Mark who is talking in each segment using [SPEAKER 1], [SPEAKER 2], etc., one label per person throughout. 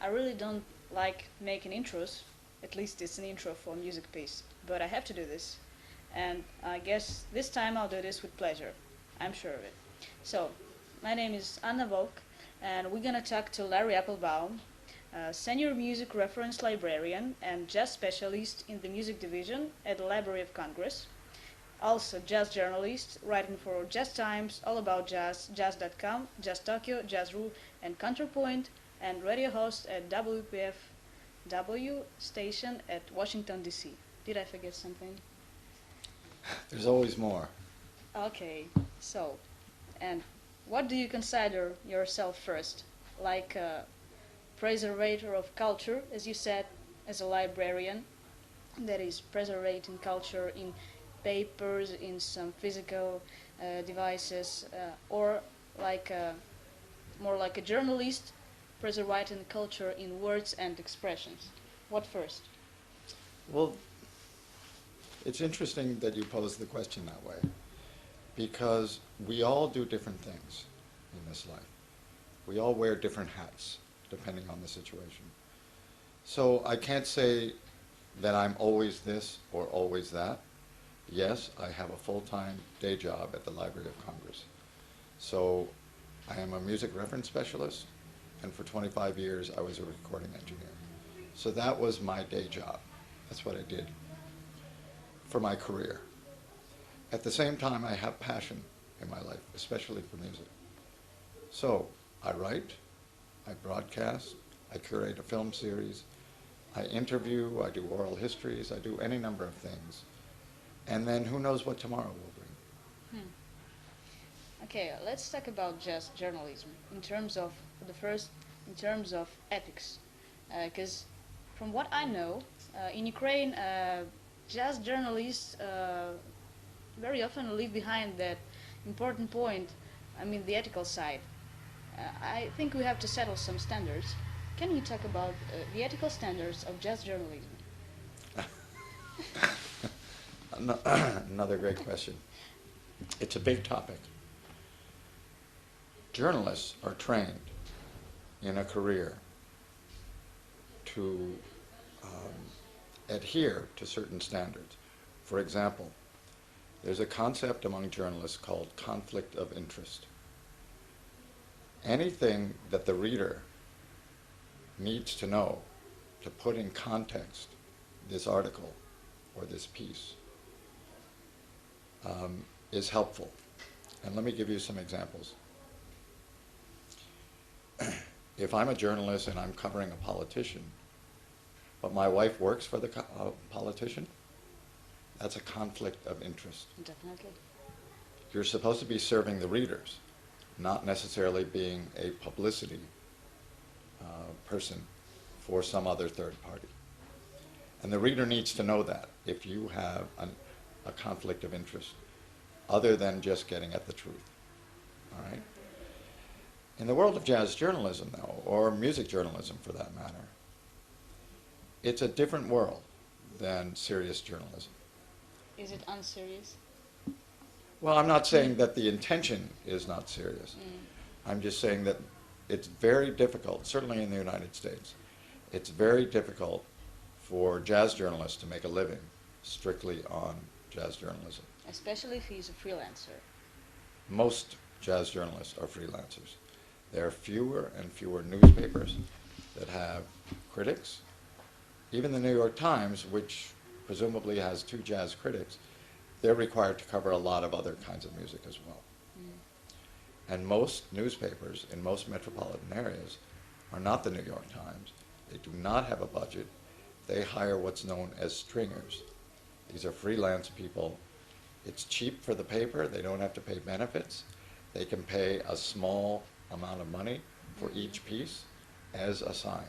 [SPEAKER 1] I really don't like making intros. At least it's an intro for a music piece. But I have to do this. And I guess this time I'll do this with pleasure. I'm sure of it. So, my name is Anna Volk, and we're gonna talk to Larry Appelbaum, senior music reference librarian and jazz specialist in the music division at the Library of Congress. Also, jazz journalist, writing for Jazz Times, All About Jazz, Jazz.com, Jazz Tokyo, Jazz.ru, and Counterpoint, and radio host at WPFW station at Washington, D.C. Did I forget something?
[SPEAKER 2] There's always more.
[SPEAKER 1] Okay, so, and what do you consider yourself first? Like a preservator of culture, as you said, as a librarian, that is preserving culture in papers, in some physical devices, or like more like a journalist preserving culture in words and expressions. What first?
[SPEAKER 2] Well, it's interesting that you pose the question that way, because we all do different things in this life. We all wear different hats, depending on the situation. So I can't say that I'm always this or always that. Yes, I have a full-time day job at the Library of Congress. So I am a music reference specialist, and for 25 years I was a recording engineer. So that was my day job. That's what I did for my career. At the same time, I have passion in my life, especially for music. So I write, I broadcast, I curate a film series, I interview, I do oral histories, I do any number of things. And then who knows what tomorrow will bring.
[SPEAKER 1] Okay, let's talk about jazz journalism in terms of in terms of ethics, because from what I know, in Ukraine, jazz journalists very often leave behind that important point. I mean, the ethical side. I think we have to settle some standards. Can you talk about the ethical standards of jazz journalism?
[SPEAKER 2] Another great question. It's a big topic. Journalists are trained in a career to adhere to certain standards. For example, there's a concept among journalists called conflict of interest. Anything that the reader needs to know to put in context this article or this piece is helpful. And let me give you some examples. If I'm a journalist and I'm covering a politician, but my wife works for the politician, that's a conflict of interest.
[SPEAKER 1] Definitely.
[SPEAKER 2] You're supposed to be serving the readers, not necessarily being a publicity person for some other third party. And the reader needs to know that if you have a conflict of interest, other than just getting at the truth. All right? In the world of jazz journalism, though, or music journalism for that matter, it's a different world than serious journalism.
[SPEAKER 1] Is it unserious?
[SPEAKER 2] Well, I'm not saying that the intention is not serious. I'm just saying that it's very difficult, certainly in the United States, it's very difficult for jazz journalists to make a living strictly on jazz journalism.
[SPEAKER 1] Especially if he's a freelancer.
[SPEAKER 2] Most jazz journalists are freelancers. There are fewer and fewer newspapers that have critics. Even the New York Times, which presumably has 2 jazz critics, they're required to cover a lot of other kinds of music as well. And most newspapers in most metropolitan areas are not the New York Times. They do not have a budget. They hire what's known as stringers. These are freelance people. It's cheap for the paper. They don't have to pay benefits. They can pay a small amount of money for each piece as assigned.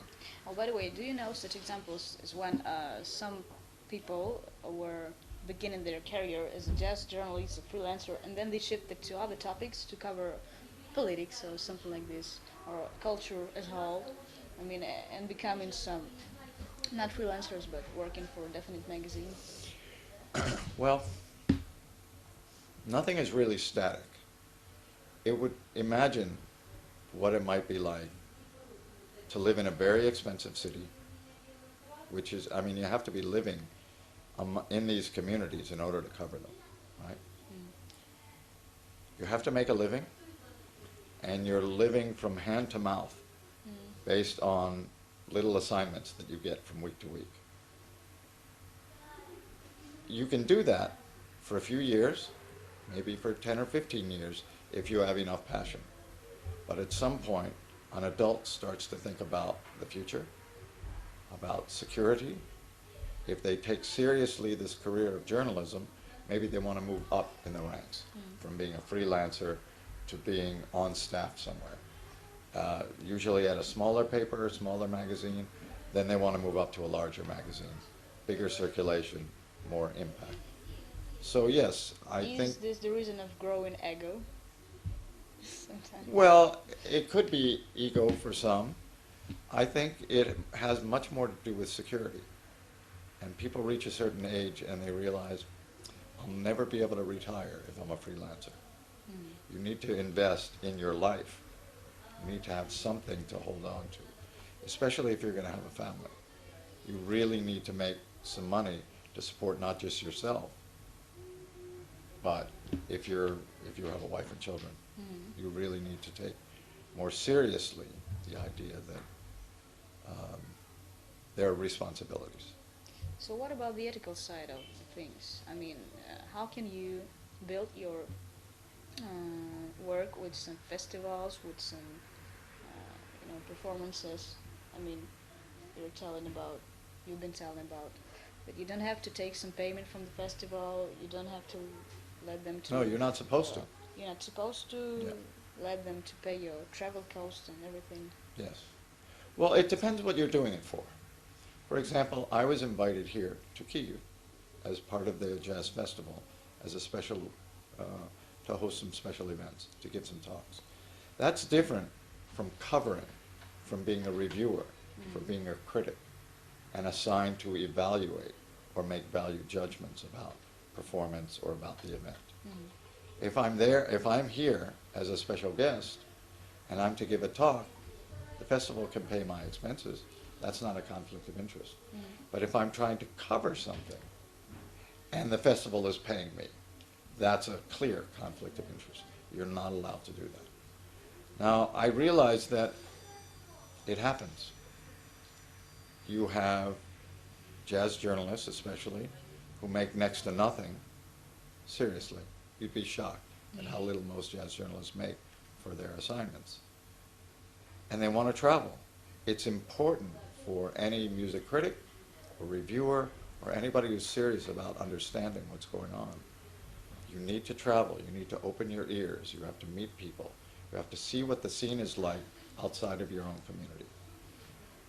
[SPEAKER 1] Oh, by the way, do you know such examples as when some people were beginning their career as a jazz journalist, a freelancer, and then they shifted to other topics to cover politics or something like this, or culture as a whole? I mean, and becoming some, not freelancers, but working for a definite magazine?
[SPEAKER 2] Well, nothing is really static. It would imagine what it might be like to live in a very expensive city, which is, I mean, you have to be living in these communities in order to cover them, right?
[SPEAKER 1] Mm.
[SPEAKER 2] You have to make a living, and you're living from hand to mouth
[SPEAKER 1] Mm.
[SPEAKER 2] based on little assignments that you get from week to week. You can do that for a few years, maybe for 10 or 15 years, if you have enough passion. But at some point, an adult starts to think about the future, about security. If they take seriously this career of journalism, maybe they want to move up in the ranks from being a freelancer to being on staff somewhere. Usually at a smaller paper, a smaller magazine, then they want to move up to a larger magazine, bigger circulation, more impact. So yes, I think...
[SPEAKER 1] Is this the reason of growing ego? Sometimes.
[SPEAKER 2] Well, it could be ego for some. I think it has much more to do with security. And people reach a certain age and they realize, I'll never be able to retire if I'm a freelancer.
[SPEAKER 1] Mm.
[SPEAKER 2] You need to invest in your life. You need to have something to hold on to, especially if you're going to have a family. You really need to make some money to support not just yourself, but if you have a wife and children, you really need to take more seriously the idea that there are responsibilities.
[SPEAKER 1] So what about the ethical side of things? I mean, how can you build your work with some festivals, with some performances? I mean, you've been telling about, but you don't have to take some payment from the festival. You don't have to let them to.
[SPEAKER 2] No, you're not supposed to.
[SPEAKER 1] You're not supposed to let them to pay your travel costs and everything.
[SPEAKER 2] Yes. Well, it depends what you're doing it for. For example, I was invited here to Kyiv as part of the jazz festival as a special, to host some special events, to give some talks. That's different from covering, from being a reviewer, from being a critic, and assigned to evaluate or make value judgments about performance or about the event. If I'm here as a special guest and I'm to give a talk, the festival can pay my expenses. That's not a conflict of interest. But if I'm trying to cover something and the festival is paying me, that's a clear conflict of interest. You're not allowed to do that. Now, I realize that it happens. You have jazz journalists, especially, who make next to nothing. Seriously, you'd be shocked at how little most jazz journalists make for their assignments. And they want to travel. It's important for any music critic or reviewer or anybody who's serious about understanding what's going on. You need to travel. You need to open your ears. You have to meet people. You have to see what the scene is like outside of your own community.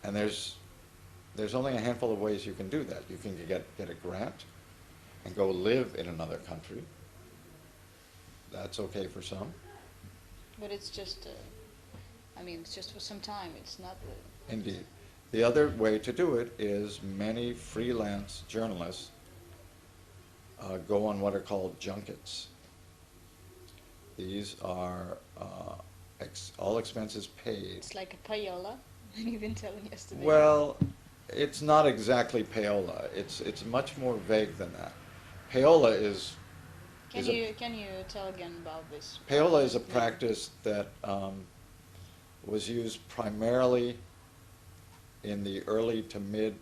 [SPEAKER 2] And there's only a handful of ways you can do that. You can get a grant and go live in another country. That's okay for some.
[SPEAKER 1] But it's just, it's just for some time. It's not.
[SPEAKER 2] Indeed. The other way to do it is many freelance journalists go on what are called junkets. These are all expenses paid.
[SPEAKER 1] It's like a payola. You've been telling yesterday.
[SPEAKER 2] Well, it's not exactly payola. It's much more vague than that. Payola is...
[SPEAKER 1] Can you tell again about this?
[SPEAKER 2] Payola is a practice that was used primarily in the early to mid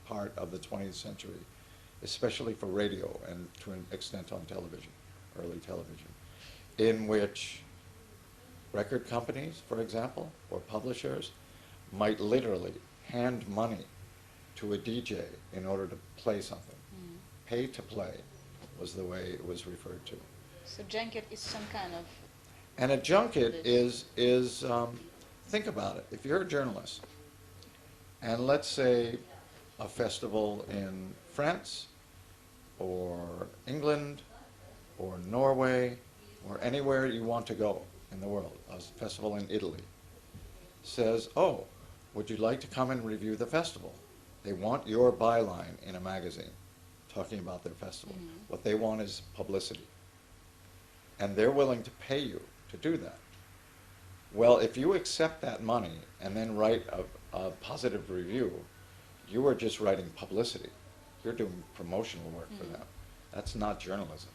[SPEAKER 2] part of the 20th century, especially for radio and to an extent on television, early television, in which record companies, for example, or publishers might literally hand money to a DJ in order to play something. Pay to play was the way it was referred to.
[SPEAKER 1] So junket is some kind of...
[SPEAKER 2] And a junket is think about it. If you're a journalist, and let's say a festival in France, or England, or Norway, or anywhere you want to go in the world, a festival in Italy, says, oh, would you like to come and review the festival? They want your byline in a magazine talking about their festival. What they want is publicity. And they're willing to pay you to do that. Well, if you accept that money and then write a positive review, you are just writing publicity. You're doing promotional work for them. That's not journalism.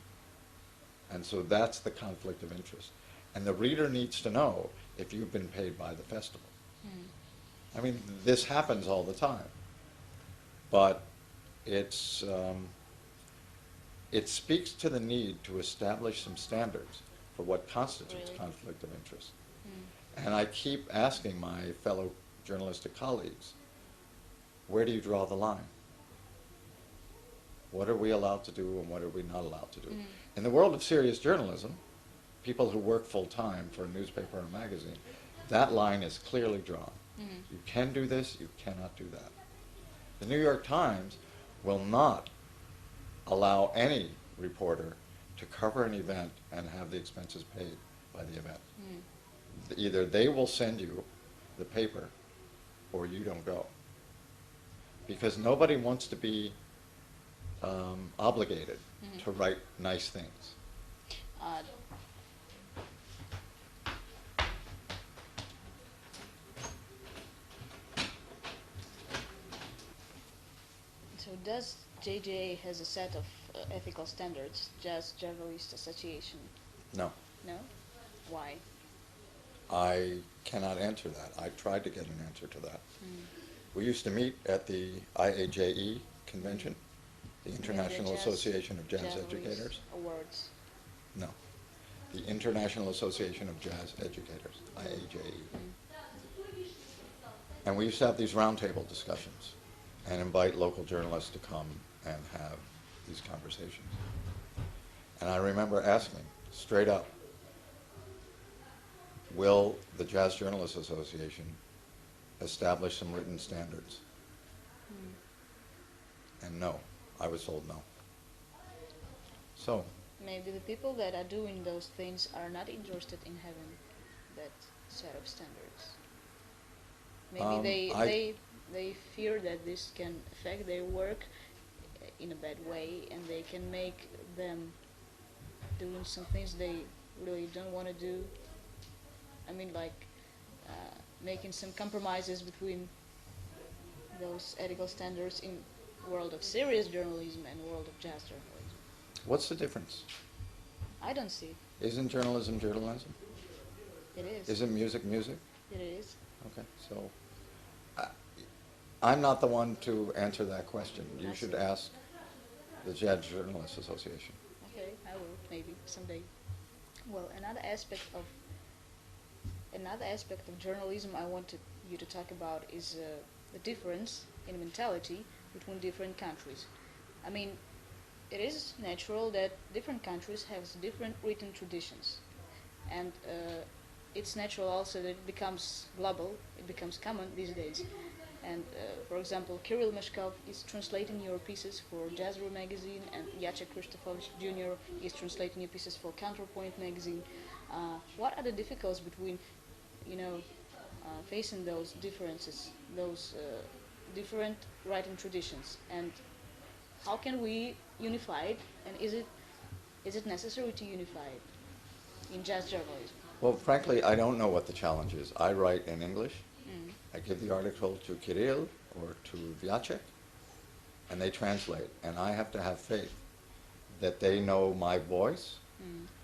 [SPEAKER 2] And so that's the conflict of interest. And the reader needs to know if you've been paid by the festival. I mean, this happens all the time. But it's, it speaks to the need to establish some standards for what constitutes
[SPEAKER 1] Really?
[SPEAKER 2] conflict of interest. And I keep asking my fellow journalistic colleagues, where do you draw the line? What are we allowed to do and what are we not allowed to do? In the world of serious journalism, people who work full-time for a newspaper or a magazine, that line is clearly drawn. You can do this, you cannot do that. The New York Times will not allow any reporter to cover an event and have the expenses paid by the event. Either they will send you the paper or you don't go. Because nobody wants to be obligated to write nice things.
[SPEAKER 1] Uh, so does JJA has a set of ethical standards, Jazz Journalist Association?
[SPEAKER 2] No,
[SPEAKER 1] No? Why?
[SPEAKER 2] I cannot answer that. I tried to get an answer to that. We used to meet at the IAJE convention, the International
[SPEAKER 1] Jazz
[SPEAKER 2] Association of Jazz
[SPEAKER 1] Journalist
[SPEAKER 2] Educators.
[SPEAKER 1] Awards.
[SPEAKER 2] No, the International Association of Jazz Educators, IAJE. And we used to have these roundtable discussions and invite local journalists to come and have these conversations. And I remember asking, straight up, will the Jazz Journalists Association establish some written standards? And no, I was told no. So,
[SPEAKER 1] Maybe the people that are doing those things are not interested in having that set of standards. Maybe they fear that this can affect their work in a bad way, and they can make them doing some things they really don't want to do. I mean, like making some compromises between those ethical standards in world of serious journalism and world of jazz journalism.
[SPEAKER 2] what's the difference?
[SPEAKER 1] I don't see.
[SPEAKER 2] Isn't journalism journalism?
[SPEAKER 1] It is.
[SPEAKER 2] Isn't music music?
[SPEAKER 1] It is.
[SPEAKER 2] Okay, so I'm not the one to answer that question. You
[SPEAKER 1] I
[SPEAKER 2] should
[SPEAKER 1] see.
[SPEAKER 2] ask the Jazz Journalists Association.
[SPEAKER 1] Okay, I will maybe someday. Well, another aspect of journalism I wanted you to talk about is the difference in mentality between different countries. I mean, it is natural that different countries have different written traditions, and it's natural also that it becomes global, it becomes common these days. And for example, Kirill Meshkov is translating your pieces for Jazzroom magazine, and Jacek Krzysztofowicz Jr. is translating your pieces for Counterpoint magazine. What are the difficulties between, facing those differences, those different writing traditions, and how can we unify it? And is it necessary to unify it in jazz journalism?
[SPEAKER 2] Well, frankly, I don't know what the challenge is. I write in English. I give the article to Kirill or to Vyacek, and they translate. And I have to have faith that they know my voice,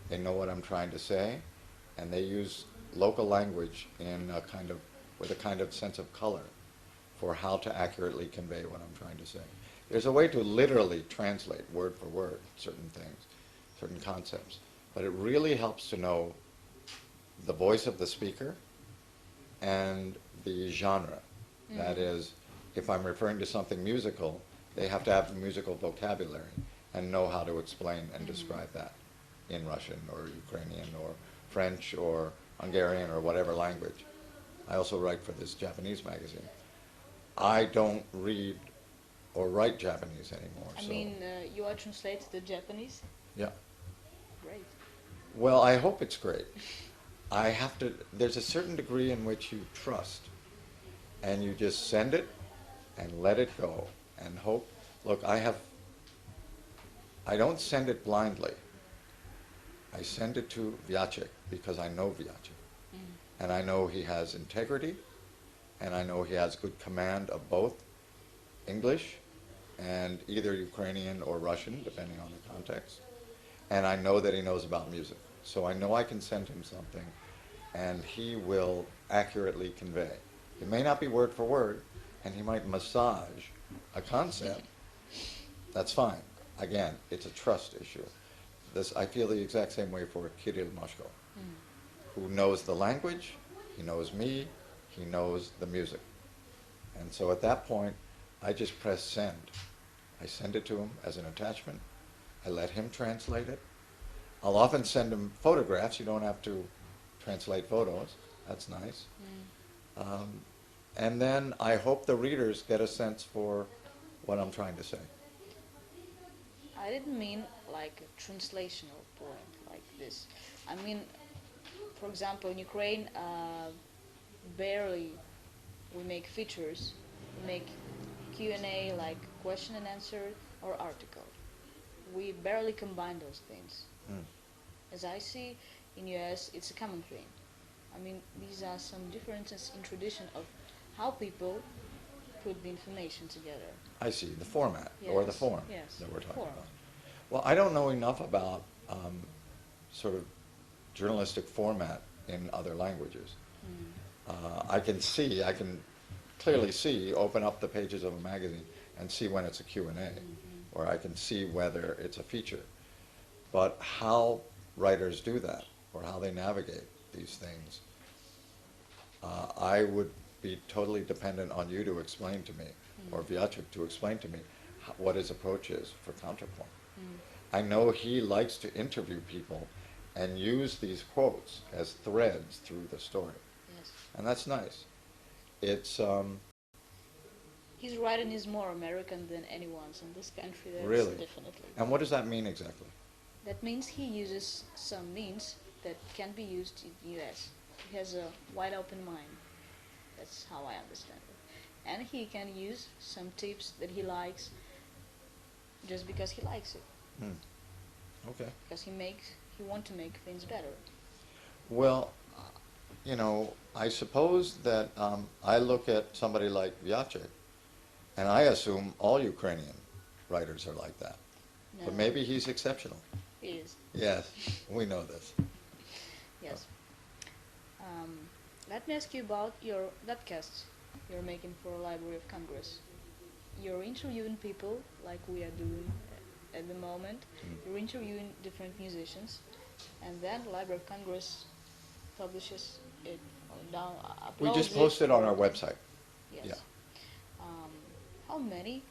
[SPEAKER 2] they know what I'm trying to say, and they use local language with a kind of sense of color for how to accurately convey what I'm trying to say. There's a way to literally translate word for word certain things, certain concepts, but it really helps to know the voice of the speaker and the genre. That is, if I'm referring to something musical, they have to have the musical vocabulary and know how to explain and describe that in Russian or Ukrainian or French or Hungarian or whatever language. I also write for this Japanese magazine. I don't read or write Japanese anymore.
[SPEAKER 1] I mean, you are translated to Japanese?
[SPEAKER 2] Yeah.
[SPEAKER 1] Great.
[SPEAKER 2] Well, I hope it's great. There's a certain degree in which you trust, and you just send it and let it go and hope. Look, I don't send it blindly. I send it to Vyacek because I know Vyacek. And I know he has integrity, and I know he has good command of both English and either Ukrainian or Russian, depending on the context. And I know that he knows about music. So I know I can send him something, and he will accurately convey. It may not be word for word, and he might massage a concept. That's fine. Again, it's a trust issue. I feel the exact same way for Kirill Moshko, who knows the language, he knows me, he knows the music. And so at that point, I just press send. I send it to him as an attachment. I let him translate it. I'll often send him photographs. You don't have to translate photos. That's nice. And then I hope the readers get a sense for what I'm trying to say.
[SPEAKER 1] I didn't mean like a translational point like this. I mean, for example, in Ukraine, barely we make features. We make Q&A like question and answer or article. We barely combine those things. As I see, in US, it's a common thing. I mean, these are some differences in tradition of how people put the information together.
[SPEAKER 2] I see, the format or the
[SPEAKER 1] Yes,
[SPEAKER 2] form
[SPEAKER 1] yes,
[SPEAKER 2] that we're talking
[SPEAKER 1] form.
[SPEAKER 2] about. Well, I don't know enough about sort of journalistic format in other languages. I can clearly see, open up the pages of a magazine and see when it's a Q&A, or I can see whether it's a feature. But how writers do that, or how they navigate these things, I would be totally dependent on you to explain to me, or Vyachik to explain to me what his approach is for counterpoint. I know he likes to interview people and use these quotes as threads through the story.
[SPEAKER 1] Yes.
[SPEAKER 2] And that's nice. It's
[SPEAKER 1] His writing is more American than anyone's in this country. That's
[SPEAKER 2] really.
[SPEAKER 1] definitely.
[SPEAKER 2] And what does that mean exactly?
[SPEAKER 1] That means he uses some means that can be used in the US. He has a wide open mind. That's how I understand it. And he can use some tips that he likes just because he likes it.
[SPEAKER 2] Okay.
[SPEAKER 1] Because he wants to make things better.
[SPEAKER 2] Well, I suppose that I look at somebody like Vyachik, and I assume all Ukrainian writers are like that.
[SPEAKER 1] No,
[SPEAKER 2] But maybe he's exceptional.
[SPEAKER 1] he is.
[SPEAKER 2] Yes, we know this.
[SPEAKER 1] Yes. Let me ask you about your webcasts you're making for Library of Congress. You're interviewing people like we are doing at the moment. You're interviewing different musicians, and then Library of Congress publishes it down.
[SPEAKER 2] We just
[SPEAKER 1] uploads
[SPEAKER 2] post it on our
[SPEAKER 1] for-
[SPEAKER 2] website.
[SPEAKER 1] Yes.
[SPEAKER 2] Yeah.
[SPEAKER 1] How many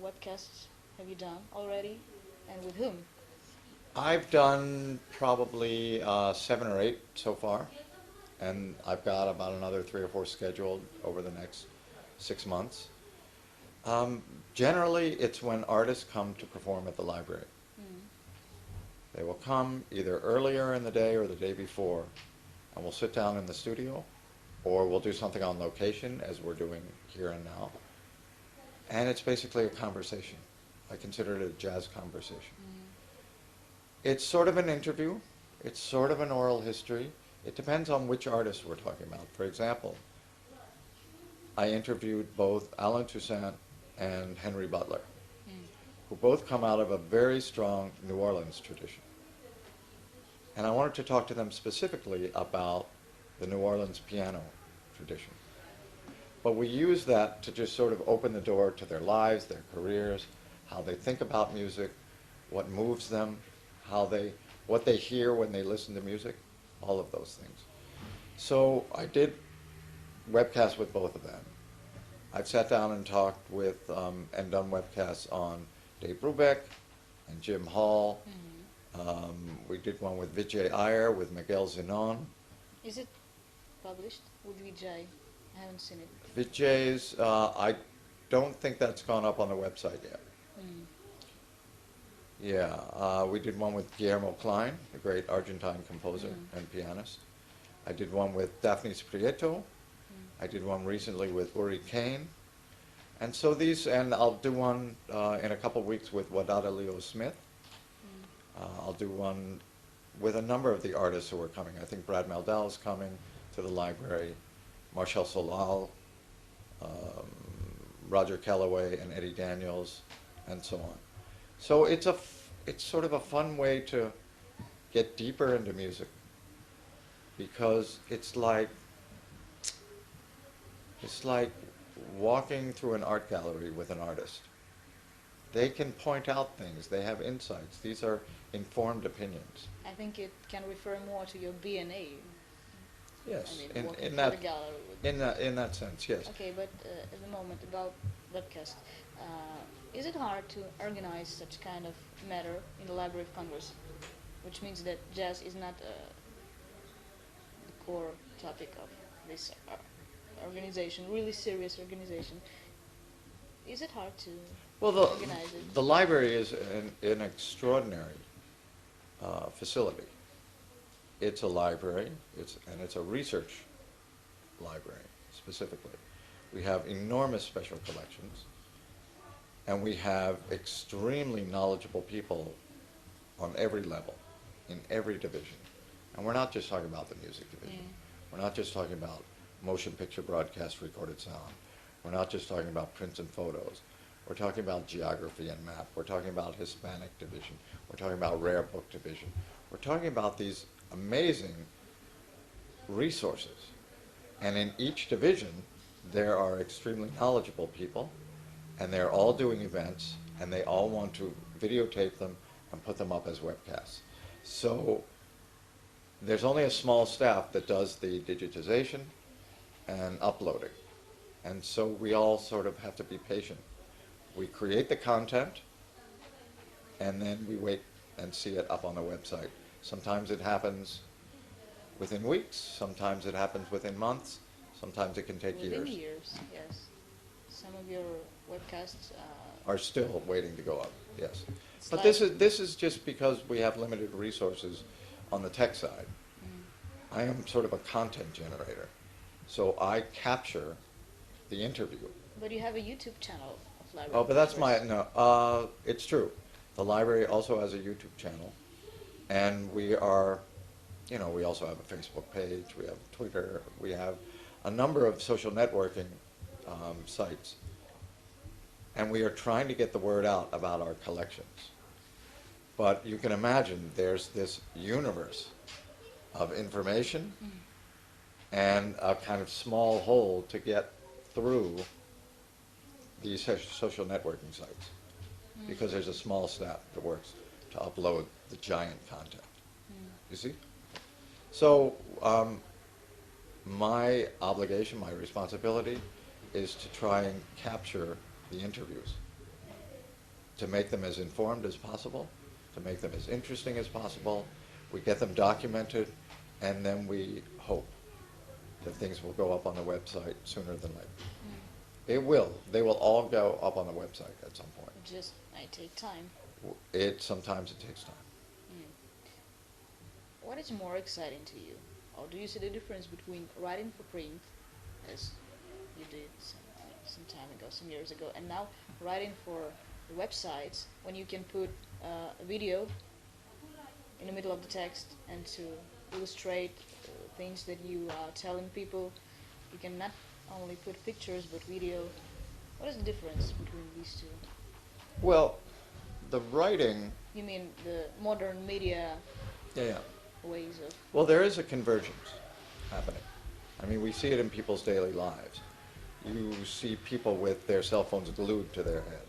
[SPEAKER 1] webcasts have you done already, and with whom?
[SPEAKER 2] I've done probably 7 or 8 so far, and I've got about another 3 or 4 scheduled over the next 6 months. Generally, it's when artists come to perform at the library. They will come either earlier in the day or the day before, and we'll sit down in the studio, or we'll do something on location, as we're doing here and now. And it's basically a conversation. I consider it a jazz conversation. It's sort of an interview. It's sort of an oral history. It depends on which artist we're talking about. For example, I interviewed both Alan Toussaint and Henry Butler, who both come out of a very strong New Orleans tradition. And I wanted to talk to them specifically about the New Orleans piano tradition. But we use that to just sort of open the door to their lives, their careers, how they think about music, what moves them, what they hear when they listen to music, all of those things. So I did webcasts with both of them. I've sat down and talked with and done webcasts on Dave Brubeck and Jim Hall. We did one with Vijay Iyer, with Miguel Zenon.
[SPEAKER 1] Is it published with Vijay? I haven't seen it.
[SPEAKER 2] Vijay's, I don't think that's gone up on the website yet. Yeah, we did one with Guillermo Klein, the great Argentine composer and pianist. I did one with Daphne Prieto. I did one recently with Uri Kane. And so and I'll do one in a couple weeks with Wadada Leo Smith. I'll do one with a number of the artists who are coming. I think Brad Meldal is coming to the library. Marshall Solal Roger Kellaway and Eddie Daniels, and so on. So it's sort of a fun way to get deeper into music, because it's like walking through an art gallery with an artist. They can point out things. They have insights. These are informed opinions.
[SPEAKER 1] I think it can refer more to your DNA.
[SPEAKER 2] Yes,
[SPEAKER 1] I mean,
[SPEAKER 2] in,
[SPEAKER 1] walking
[SPEAKER 2] in
[SPEAKER 1] through
[SPEAKER 2] that
[SPEAKER 1] the gallery with.
[SPEAKER 2] in that sense, yes.
[SPEAKER 1] Okay, but at the moment about webcast, is it hard to organize such kind of matter in the Library of Congress, which means that jazz is not the core topic of this organization, really serious organization? Is it hard to
[SPEAKER 2] Well,
[SPEAKER 1] organize it?
[SPEAKER 2] the library is an extraordinary facility. It's a library, and it's a research library specifically. We have enormous special collections, and we have extremely knowledgeable people on every level, in every division. And we're not just talking about the music division. We're not just talking about motion picture broadcast recorded sound. We're not just talking about prints and photos. We're talking about geography and map. We're talking about Hispanic division. We're talking about rare book division. We're talking about these amazing resources. And in each division, there are extremely knowledgeable people, and they're all doing events, and they all want to videotape them and put them up as webcasts. So there's only a small staff that does the digitization and uploading. And so we all sort of have to be patient. We create the content, and then we wait and see it up on the website. Sometimes it happens within weeks, sometimes it happens within months, sometimes it can take
[SPEAKER 1] Within
[SPEAKER 2] years.
[SPEAKER 1] years, yes. Some of your webcasts
[SPEAKER 2] Are still waiting to go up, yes.
[SPEAKER 1] It's
[SPEAKER 2] But
[SPEAKER 1] like-
[SPEAKER 2] this is just because we have limited resources on the tech side. I am sort of a content generator, so I capture the interview.
[SPEAKER 1] But you have a YouTube channel of Library.
[SPEAKER 2] Oh,
[SPEAKER 1] of
[SPEAKER 2] but that's
[SPEAKER 1] Congress.
[SPEAKER 2] it's true. The library also has a YouTube channel, and we also have a Facebook page, we have Twitter, we have a number of social networking sites, and we are trying to get the word out about our collections. But you can imagine there's this universe of information and a kind of small hole to get through these social networking sites, because there's a small staff that works to upload the giant content. You see? So my obligation, my responsibility is to try and capture the interviews, to make them as informed as possible, to make them as interesting as possible. We get them documented, and then we hope that things will go up on the website sooner than later. They will. They will all go up on the website at some point.
[SPEAKER 1] It just might take time.
[SPEAKER 2] Sometimes it takes time.
[SPEAKER 1] What is more exciting to you? Or do you see the difference between writing for print, as you did some time ago, some years ago, and now writing for the websites, when you can put a video in the middle of the text and to illustrate things that you are telling people? You can not only put pictures but video. What is the difference between these two?
[SPEAKER 2] Well, the writing,
[SPEAKER 1] You mean the modern media
[SPEAKER 2] yeah.
[SPEAKER 1] ways of...
[SPEAKER 2] Well, there is a convergence happening. I mean, we see it in people's daily lives. You see people with their cell phones glued to their head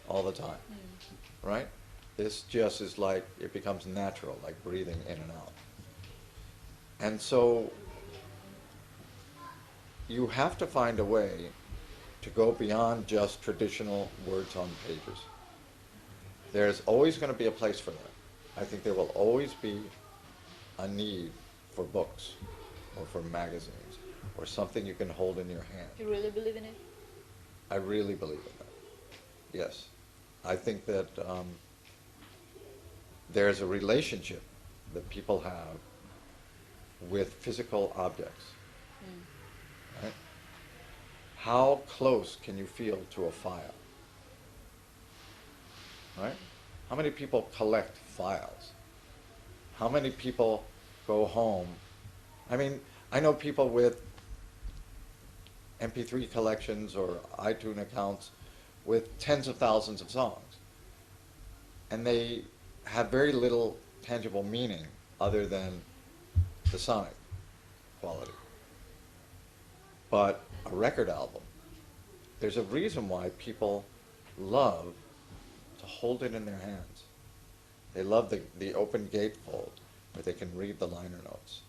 [SPEAKER 2] all the time, right? This just is like, it becomes natural, like breathing in and out. And so you have to find a way to go beyond just traditional words on pages. There's always going to be a place for that. I think there will always be a need for books or for magazines or something you can hold in your hand.
[SPEAKER 1] You really believe in it?
[SPEAKER 2] I really believe in that. Yes. I think that there's a relationship that people have with physical objects. Right? How close can you feel to a file? Right? How many people collect files? How many people go home? I mean, I know people with MP3 collections or iTunes accounts with tens of thousands of songs. And they have very little tangible meaning other than the sonic quality. But a record album, there's a reason why people love to hold it in their hands. They love the open gatefold where they can read the liner notes.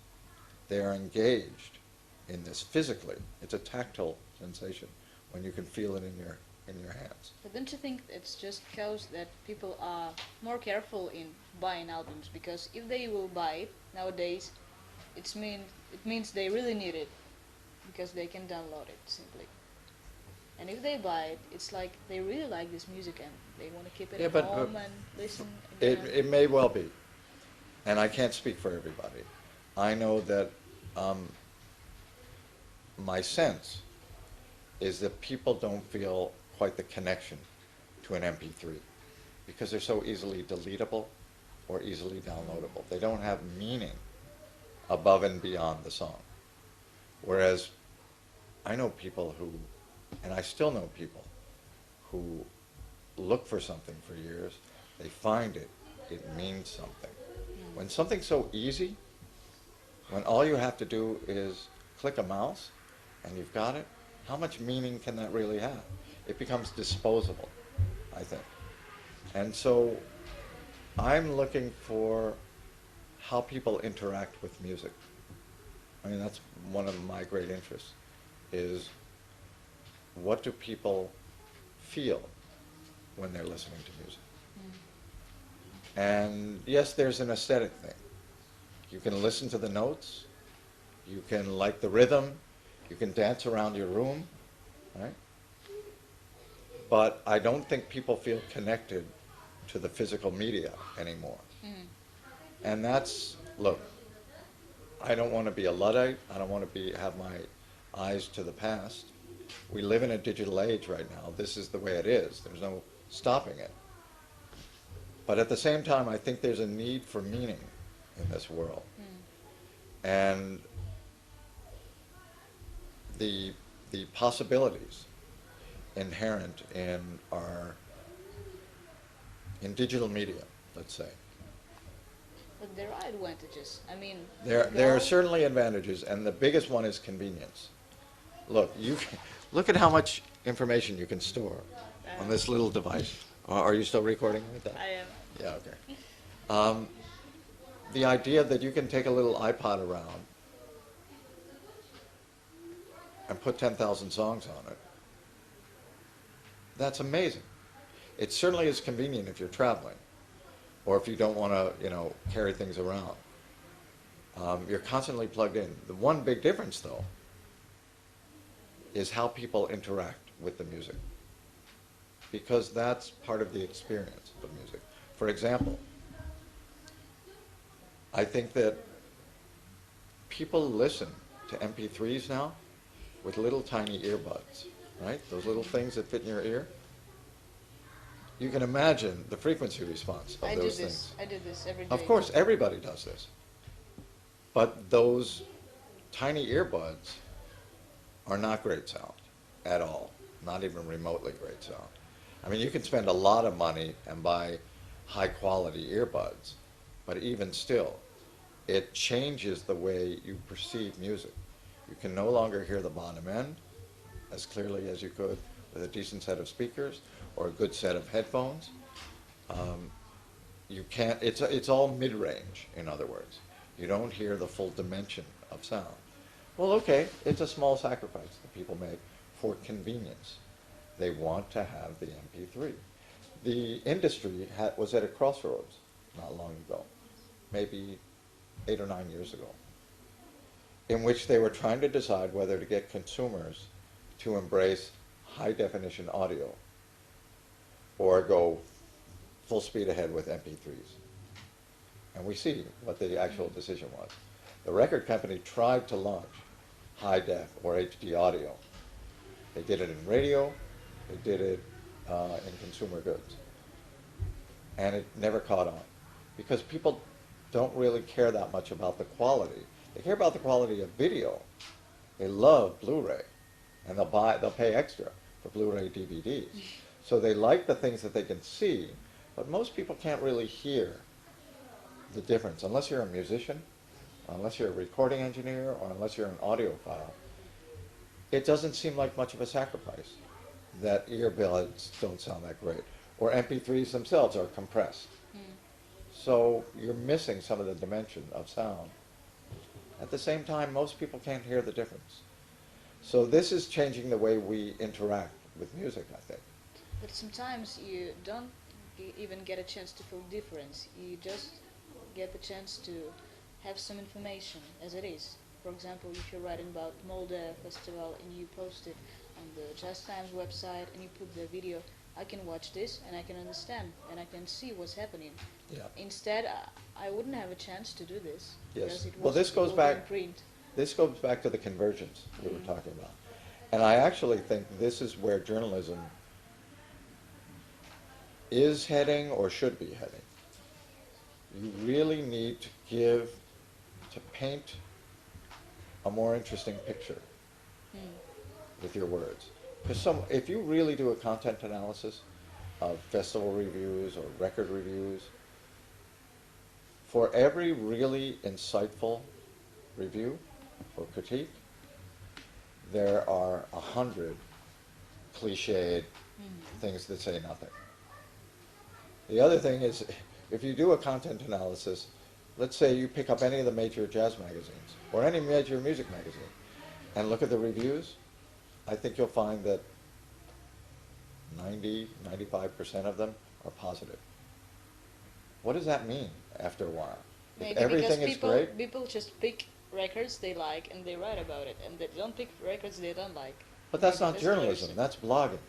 [SPEAKER 2] They are engaged in this physically. It's a tactile sensation when you can feel it in your hands.
[SPEAKER 1] But don't you think it's just because that people are more careful in buying albums? Because if they will buy it nowadays, it means they really need it, because they can download it simply. And if they buy it, it's like they really like this music and they want to keep it at home and listen again.
[SPEAKER 2] It may well be, and I can't speak for everybody. I know that my sense is that people don't feel quite the connection to an MP3 because they're so easily deletable or easily downloadable. They don't have meaning above and beyond the song. Whereas I know people who, and I still know people, who look for something for years, they find it, it means something. When something's so easy, when all you have to do is click a mouse and you've got it, how much meaning can that really have? It becomes disposable, I think. And so I'm looking for how people interact with music. I mean, that's one of my great interests, is what do people feel when they're listening to music? And yes, there's an aesthetic thing. You can listen to the notes, you can like the rhythm, you can dance around your room, right? But I don't think people feel connected to the physical media anymore. And that's, look, I don't want to be a Luddite. I don't want to have my eyes to the past. We live in a digital age right now. This is the way it is. There's no stopping it. But at the same time, I think there's a need for meaning in this world. And the possibilities inherent in digital media, let's say.
[SPEAKER 1] But there are advantages. I mean,
[SPEAKER 2] There are certainly advantages, and the biggest one is convenience. Look, look at how much information you can store on this little device. Are you still recording with that?
[SPEAKER 1] I am.
[SPEAKER 2] Yeah, okay. The idea that you can take a little iPod around and put 10,000 songs on it, that's amazing. It certainly is convenient if you're traveling, or if you don't want to, carry things around. You're constantly plugged in. The one big difference, though, is how people interact with the music, because that's part of the experience of music. For example, I think that people listen to MP3s now with little tiny earbuds, right? Those little things that fit in your ear. You can imagine the frequency response of those things.
[SPEAKER 1] I do this every day.
[SPEAKER 2] Of course, everybody does this. But those tiny earbuds are not great sound at all, not even remotely great sound. I mean, you can spend a lot of money and buy high-quality earbuds, but even still, it changes the way you perceive music. You can no longer hear the bottom end as clearly as you could with a decent set of speakers or a good set of headphones. You can't, it's all mid-range, in other words. You don't hear the full dimension of sound. Well, okay, it's a small sacrifice that people make for convenience. They want to have the MP3. The industry was at a crossroads not long ago, maybe 8 or 9 years ago, in which they were trying to decide whether to get consumers to embrace high-definition audio or go full speed ahead with MP3s. And we see what the actual decision was. The record company tried to launch high-def or HD audio. They did it in radio, they did it in consumer goods. And it never caught on, because people don't really care that much about the quality. They care about the quality of video. They love Blu-ray, and they'll pay extra for Blu-ray DVDs. So they like the things that they can see, but most people can't really hear the difference unless you're a musician, or unless you're a recording engineer, or unless you're an audiophile. It doesn't seem like much of a sacrifice that earbuds don't sound that great, or MP3s themselves are compressed. So you're missing some of the dimension of sound. At the same time, most people can't hear the difference. So this is changing the way we interact with music, I think.
[SPEAKER 1] But sometimes you don't even get a chance to feel difference. You just get the chance to have some information as it is. For example, if you're writing about Molde Festival and you post it on the Jazz Times website and you put the video, I can watch this and I can understand and I can see what's happening.
[SPEAKER 2] Yeah.
[SPEAKER 1] Instead, I wouldn't have a chance to do this
[SPEAKER 2] Yes.
[SPEAKER 1] because it
[SPEAKER 2] Well, this
[SPEAKER 1] wasn't
[SPEAKER 2] goes
[SPEAKER 1] all
[SPEAKER 2] back.
[SPEAKER 1] in print.
[SPEAKER 2] This goes back to the convergence we were talking about, and I actually think this is where journalism is heading or should be heading. You really need to paint a more interesting picture with your words. Because if you really do a content analysis of festival reviews or record reviews, for every really insightful review or critique, there are 100 cliched things that say nothing. The other thing is, if you do a content analysis, let's say you pick up any of the major jazz magazines or any major music magazine and look at the reviews, I think you'll find that 95% of them are positive. What does that mean after a while?
[SPEAKER 1] Maybe
[SPEAKER 2] If everything
[SPEAKER 1] because
[SPEAKER 2] is great,
[SPEAKER 1] people just pick records they like and they write about it, and they don't pick records they don't like.
[SPEAKER 2] but that's
[SPEAKER 1] Maybe
[SPEAKER 2] not
[SPEAKER 1] the
[SPEAKER 2] journalism,
[SPEAKER 1] reason.
[SPEAKER 2] that's blogging.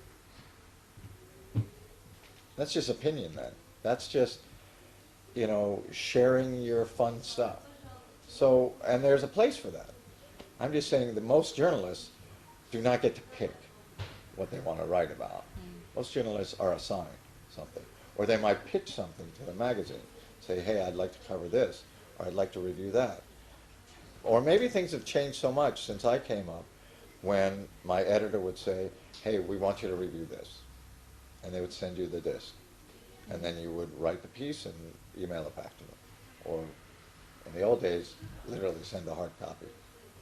[SPEAKER 2] That's just opinion then. That's just, sharing your fun stuff. So, and there's a place for that. I'm just saying that most journalists do not get to pick what they want to write about. Most journalists are assigned something. Or they might pitch something to the magazine. Say, hey, I'd like to cover this, or I'd like to review that. Or maybe things have changed so much since I came up when my editor would say, hey, we want you to review this. And they would send you the disc. And then you would write the piece and email it back to them. Or in the old days, literally send a hard copy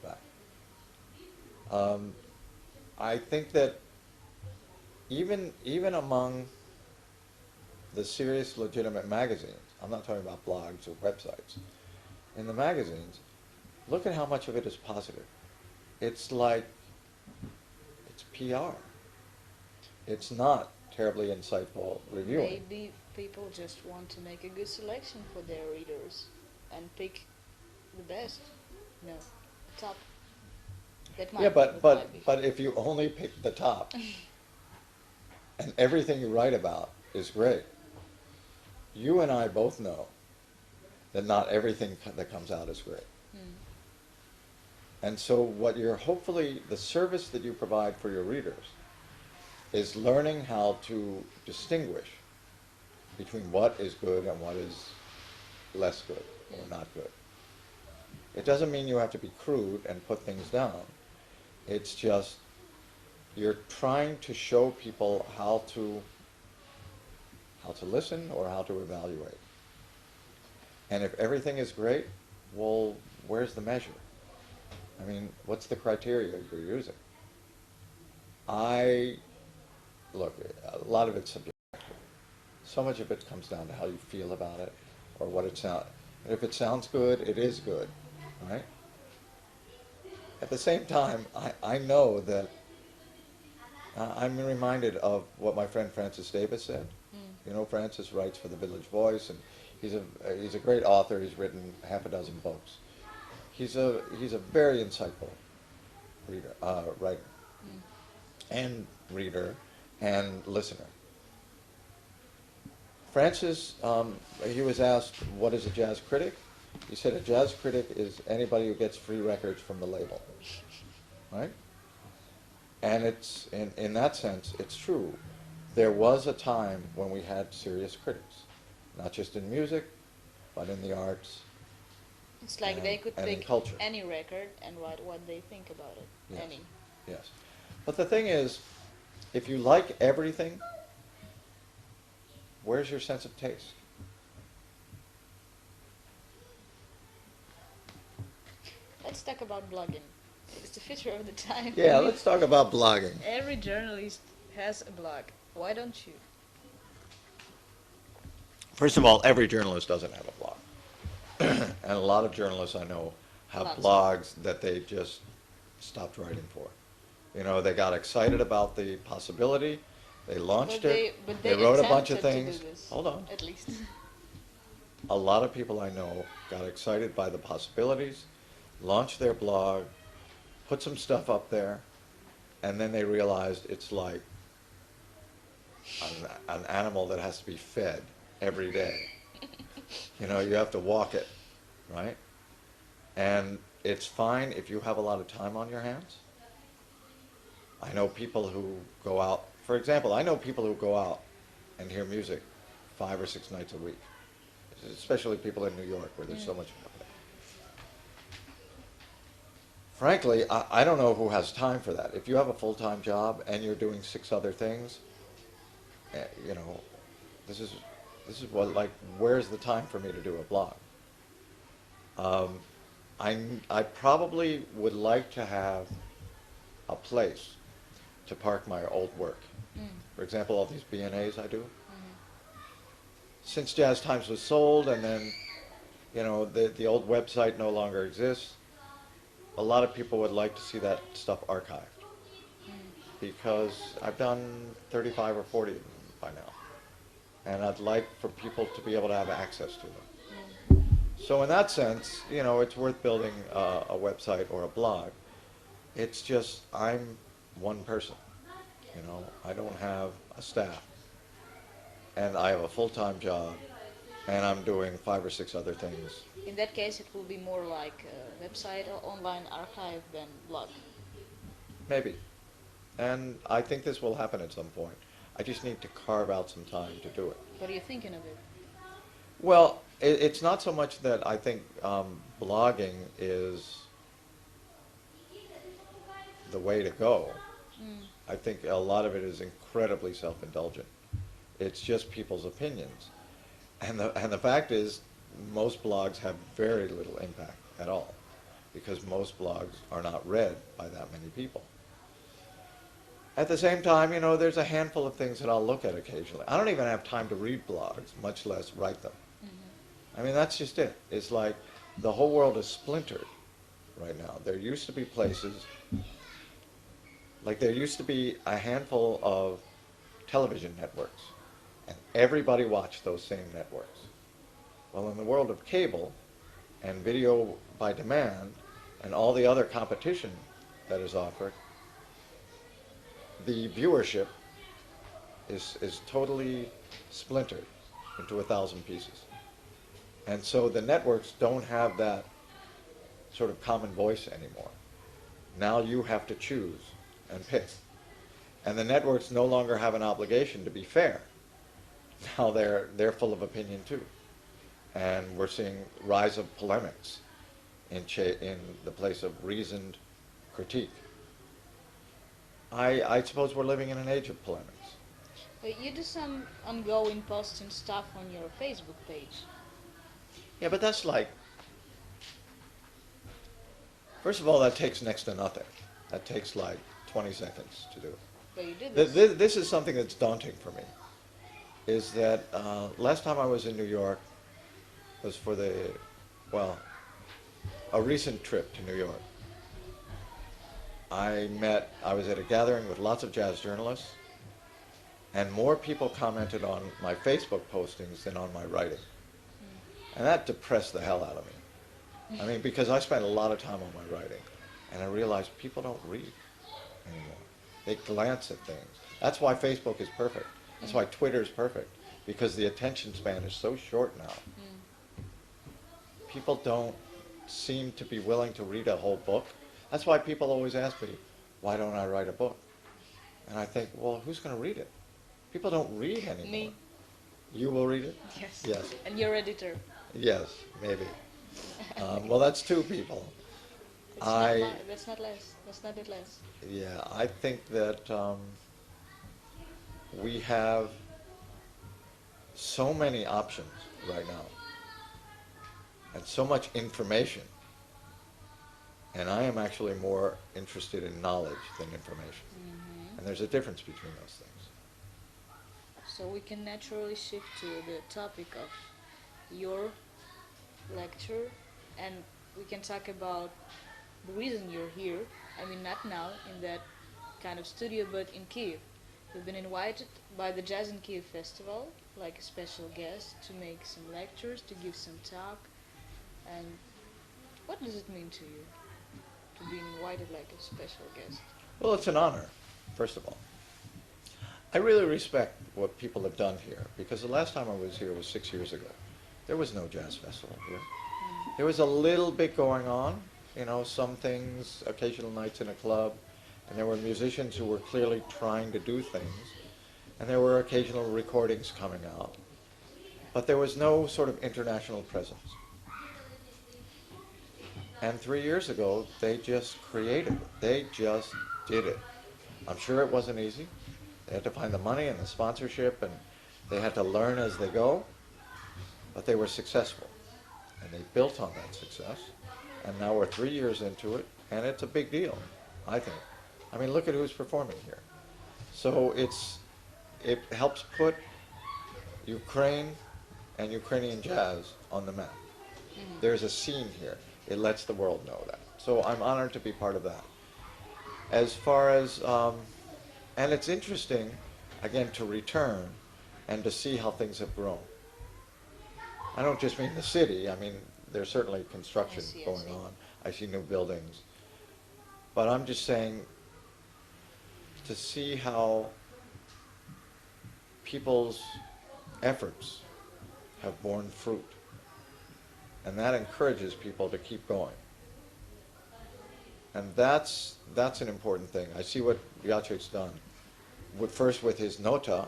[SPEAKER 2] back. I think that even among the serious, legitimate magazines, I'm not talking about blogs or websites, in the magazines, look at how much of it is positive. It's like, it's PR. It's not terribly insightful reviewing.
[SPEAKER 1] Maybe people just want to make a good selection for their readers and pick the best, the top. That might
[SPEAKER 2] Yeah,
[SPEAKER 1] that might be.
[SPEAKER 2] but if you only pick the top, and everything you write about is great, you and I both know that not everything that comes out is great. And so hopefully, the service that you provide for your readers is learning how to distinguish between what is good and what is less good or not good. It doesn't mean you have to be crude and put things down. It's just you're trying to show people how to listen or how to evaluate. And if everything is great, well, where's the measure? I mean, what's the criteria you're using? Look, a lot of it's subjective. So much of it comes down to how you feel about it or what it sounds. And if it sounds good, it is good, right? At the same time, I know that I'm reminded of what my friend Francis Davis said. Francis writes for the Village Voice, and he's a great author. He's written half a dozen books. He's a very insightful writer, and reader, and listener. Francis, he was asked, what is a jazz critic? He said a jazz critic is anybody who gets free records from the label, right? And it's, in that sense, it's true. There was a time when we had serious critics, not just in music, but in the arts.
[SPEAKER 1] It's like they could
[SPEAKER 2] and in
[SPEAKER 1] pick
[SPEAKER 2] culture.
[SPEAKER 1] any record and write what they think about it.
[SPEAKER 2] Yes.
[SPEAKER 1] Any.
[SPEAKER 2] Yes. But the thing is, if you like everything, where's your sense of taste?
[SPEAKER 1] Let's talk about blogging. It's the future of the time.
[SPEAKER 2] Yeah, let's talk about blogging.
[SPEAKER 1] Every journalist has a blog. Why don't you?
[SPEAKER 2] First of all, every journalist doesn't have a blog. And a lot of journalists I know have
[SPEAKER 1] Lots.
[SPEAKER 2] blogs that they just stopped writing for. You know, they got excited about the possibility, they launched it,
[SPEAKER 1] But
[SPEAKER 2] they wrote a bunch of
[SPEAKER 1] attempted
[SPEAKER 2] things.
[SPEAKER 1] To do this,
[SPEAKER 2] Hold on.
[SPEAKER 1] At least.
[SPEAKER 2] A lot of people I know got excited by the possibilities, launched their blog, put some stuff up there, and then they realized it's like an animal that has to be fed every day. You know, you have to walk it, right? And it's fine if you have a lot of time on your hands. I know people who go out, for example, I know people who go out and hear music 5 or 6 nights a week, especially people in New York where there's so much happening. Frankly, I don't know who has time for that. If you have a full-time job and you're doing 6 other things, you know, this is what, like, where's the time for me to do a blog? I probably would like to have a place to park my old work. For example, all these B&As I do. Since Jazz Times was sold and then, you know, the old website no longer exists, a lot of people would like to see that stuff archived. Because I've done 35 or 40 of them by now. And I'd like for people to be able to have access to them. So in that sense, you know, it's worth building a website or a blog. It's just, I'm one person, you know, I don't have a staff. And I have a full-time job, and I'm doing 5 or 6 other things.
[SPEAKER 1] In that case, it will be more like a website or online archive than blog.
[SPEAKER 2] Maybe. And I think this will happen at some point. I just need to carve out some time to do it.
[SPEAKER 1] What are you thinking of it?
[SPEAKER 2] Well, it's not so much that I think blogging is the way to go. I think a lot of it is incredibly self-indulgent. It's just people's opinions. And the fact is, most blogs have very little impact at all, because most blogs are not read by that many people. At the same time, you know, there's a handful of things that I'll look at occasionally. I don't even have time to read blogs, much less write them. I mean, that's just it. It's like the whole world is splintered right now. There used to be places, like there used to be a handful of television networks, and everybody watched those same networks. Well, in the world of cable and video by demand and all the other competition that is offered, the viewership is totally splintered into 1,000 pieces. And so the networks don't have that sort of common voice anymore. Now you have to choose and pick. And the networks no longer have an obligation to be fair. Now they're full of opinion too. And we're seeing rise of polemics in the place of reasoned critique. I suppose we're living in an age of polemics.
[SPEAKER 1] But you do some ongoing posts and stuff on your Facebook page.
[SPEAKER 2] Yeah, but that's like, first of all, that takes next to nothing. That takes like 20 seconds to do.
[SPEAKER 1] But you do this.
[SPEAKER 2] This is something that's daunting for me, is that last time I was in New York was for a recent trip to New York. I was at a gathering with lots of jazz journalists, and more people commented on my Facebook postings than on my writing. And that depressed the hell out of me. I mean, because I spent a lot of time on my writing, and I realized people don't read anymore. They glance at things. That's why Facebook is perfect. That's why Twitter is perfect, because the attention span is so short now. People don't seem to be willing to read a whole book. That's why people always ask me, why don't I write a book? And I think, well, who's going to read it? People don't read anymore.
[SPEAKER 1] Me.
[SPEAKER 2] You will read it?
[SPEAKER 1] Yes.
[SPEAKER 2] Yes.
[SPEAKER 1] And your editor.
[SPEAKER 2] Yes, maybe. Well, that's 2 people. I,
[SPEAKER 1] That's not less. That's not it less.
[SPEAKER 2] yeah, I think that we have so many options right now and so much information. And I am actually more interested in knowledge than information. And there's a difference between those things.
[SPEAKER 1] So we can naturally shift to the topic of your lecture, and we can talk about the reason you're here. I mean, not now in that kind of studio, but in Kyiv. You've been invited by the Jazz in Kyiv Festival, like a special guest, to make some lectures, to give some talk. And what does it mean to you to be invited like a special guest?
[SPEAKER 2] Well, it's an honor, first of all. I really respect what people have done here because the last time I was here was 6 years ago. There was no jazz festival here. There was a little bit going on, you know, some things, occasional nights in a club, and there were musicians who were clearly trying to do things, and there were occasional recordings coming out. But there was no sort of international presence. And 3 years ago, they just created it. They just did it. I'm sure it wasn't easy. They had to find the money and the sponsorship, and they had to learn as they go, but they were successful. And they built on that success, and now we're 3 years into it, and it's a big deal, I think. I mean, look at who's performing here. So it helps put Ukraine and Ukrainian jazz on the map. There's a scene here. It lets the world know that. So I'm honored to be part of that. As far as, and it's interesting, again, to return and to see how things have grown. I don't just mean the city. I mean, there's certainly construction going on. I see new buildings. But I'm just saying, to see how people's efforts have borne fruit. And that encourages people to keep going. And that's an important thing. I see what Jacek's done, first with his nota,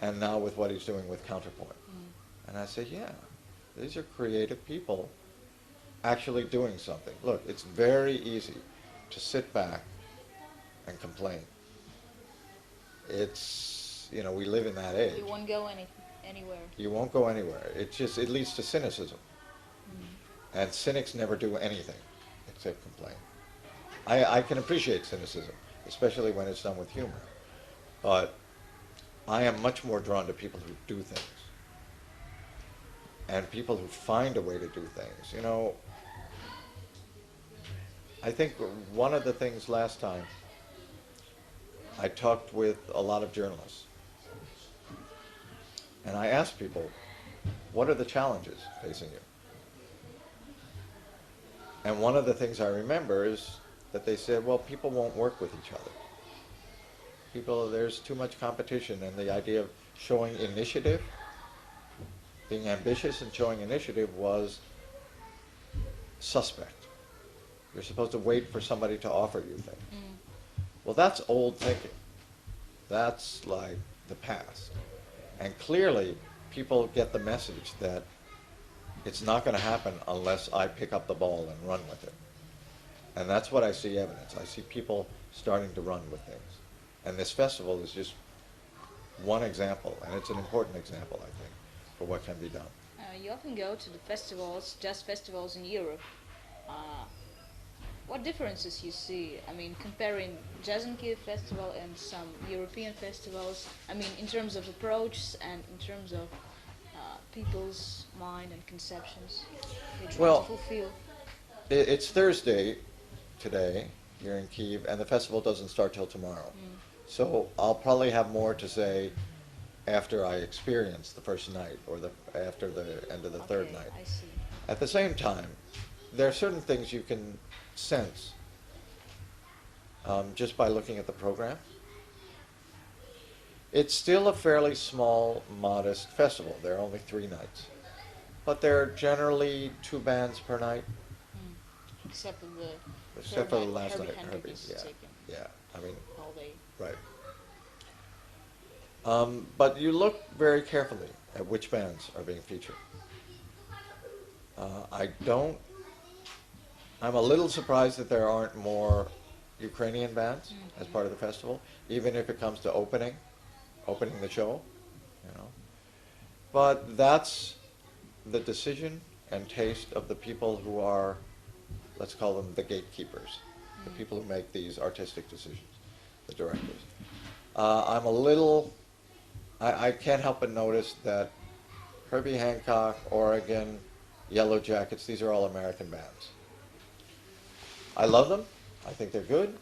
[SPEAKER 2] and now with what he's doing with Counterpoint. And I say, yeah, these are creative people actually doing something. Look, it's very easy to sit back and complain. It's, you know, we live in that age.
[SPEAKER 1] You won't go anywhere.
[SPEAKER 2] You won't go anywhere. It leads to cynicism. And cynics never do anything except complain. I can appreciate cynicism, especially when it's done with humor. But I am much more drawn to people who do things. And people who find a way to do things. You know, I think one of the things last time, I talked with a lot of journalists. And I asked people, what are the challenges facing you? And one of the things I remember is that they said, well, people won't work with each other. There's too much competition, and the idea of showing initiative, being ambitious and showing initiative was suspect. You're supposed to wait for somebody to offer you things. Well, that's old thinking. That's like the past. And clearly, people get the message that it's not going to happen unless I pick up the ball and run with it. And that's what I see evidence. I see people starting to run with things. And this festival is just one example, and it's an important example, I think, for what can be done.
[SPEAKER 1] You often go to the festivals, jazz festivals in Europe. What differences you see? I mean, comparing Jazz in Kyiv Festival and some European festivals, I mean, in terms of approach and in terms of people's mind and conceptions they try to fulfill.
[SPEAKER 2] It's Thursday today here in Kyiv, and the festival doesn't start till tomorrow. So I'll probably have more to say after I experience the first night or after the end of the third night.
[SPEAKER 1] I see.
[SPEAKER 2] At the same time, there are certain things you can sense just by looking at the program. It's still a fairly small, modest festival. There are only 3 nights. But there are generally 2 bands per night.
[SPEAKER 1] Except
[SPEAKER 2] for the last night,
[SPEAKER 1] Herbie.
[SPEAKER 2] Yeah, I mean,
[SPEAKER 1] all day.
[SPEAKER 2] right. But you look very carefully at which bands are being featured. I'm a little surprised that there aren't more Ukrainian bands as part of the festival, even if it comes to opening the show, you know. But that's the decision and taste of the people who are, let's call them the gatekeepers, the people who make these artistic decisions, the directors. I'm a little, I can't help but notice that Herbie Hancock, Oregon, Yellow Jackets, these are all American bands. I love them. I think they're good,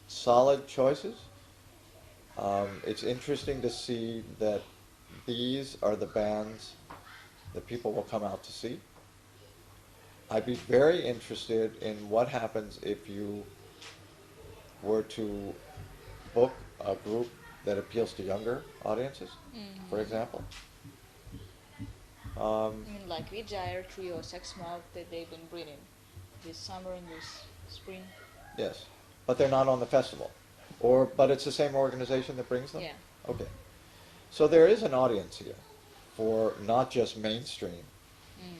[SPEAKER 2] solid choices. It's interesting to see that these are the bands that people will come out to see. I'd be very interested in what happens if you were to book a group that appeals to younger audiences, for example.
[SPEAKER 1] I mean, like Vijay Trio, Sex Mob, that they've been bringing this summer and this spring.
[SPEAKER 2] Yes, but they're not on the festival. But it's the same organization that brings them?
[SPEAKER 1] Yeah.
[SPEAKER 2] Okay. So there is an audience here for not just mainstream,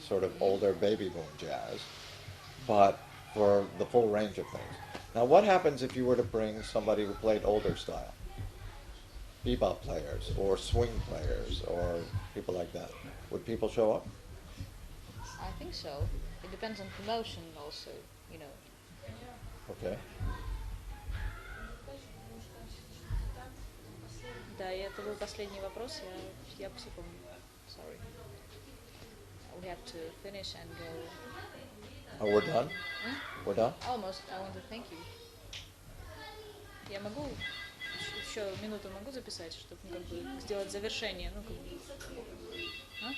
[SPEAKER 2] sort of older baby boom jazz, but for the full range of things. Now what happens if you were to bring somebody who played older style? Bebop players, or swing players, or people like that. Would people show up?
[SPEAKER 1] I think so. It depends on promotion also, you know.
[SPEAKER 2] Okay.
[SPEAKER 1] Да, и это был последний вопрос, я все помню. Sorry. We have to finish and go.
[SPEAKER 2] Oh, we're done? We're done?
[SPEAKER 1] Almost. I want to thank you. Я могу еще минуту могу записать, чтобы как бы сделать завершение, ну как бы. А?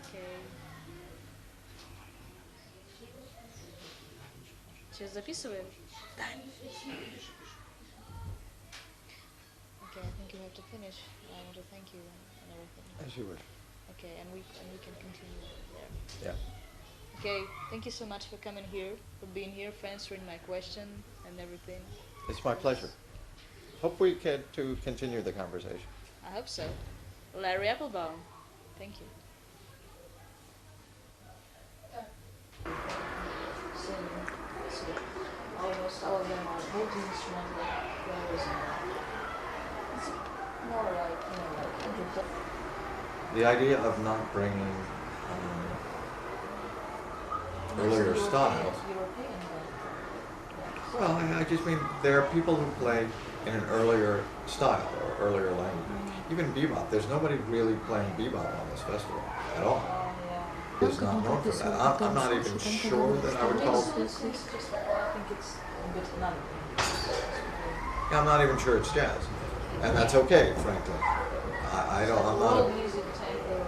[SPEAKER 1] Окей. Сейчас записываем? Да. Okay, I think you have to finish. I want to thank you and everything.
[SPEAKER 2] As you wish.
[SPEAKER 1] Okay, and we can continue there.
[SPEAKER 2] Yeah.
[SPEAKER 1] Okay, thank you so much for coming here, for being here, for answering my question and everything.
[SPEAKER 2] It's my pleasure. Hope we get to continue the conversation.
[SPEAKER 1] I hope so. Larry Appelbaum, thank you. So, almost all of them are multi-instrumental players and it's more like, you know, like
[SPEAKER 2] The idea of not bringing earlier styles.
[SPEAKER 1] European,
[SPEAKER 2] Well, I just mean there are people who play in an earlier style or earlier language. Even bebop. There's nobody really playing bebop on this festival at all. It's not known for that. I'm not even sure that I would call.
[SPEAKER 1] I think it's a bit another.
[SPEAKER 2] I'm not even sure it's jazz, and that's okay, frankly. I don't. I'm not.
[SPEAKER 1] World music tango.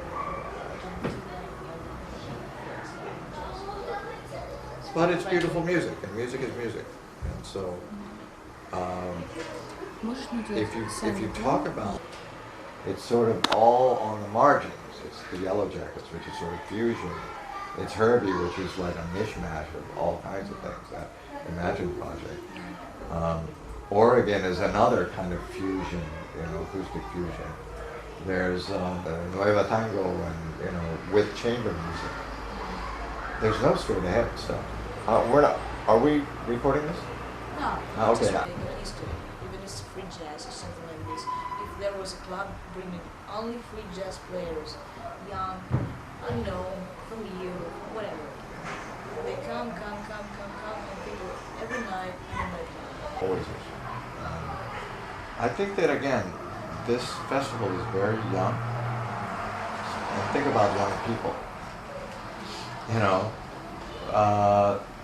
[SPEAKER 2] But it's beautiful music, and music is music, and so if you talk about, it's sort of all on the margins. It's the Yellow Jackets, which is sort of fusion. It's Herbie, which is like a mishmash of all kinds of things. That Imagine project. Oregon is another kind of fusion, you know, acoustic fusion. There's Nueva Tango, and with chamber music. There's no straight ahead stuff. We're not. Are we recording this?
[SPEAKER 1] No,
[SPEAKER 2] Okay.
[SPEAKER 1] just even it's free jazz or something like this. If there was a club bringing only free jazz players, young, unknown, from Europe, whatever, they come, and people every night,
[SPEAKER 2] Always is. I think that again, this festival is very young. And think about young people.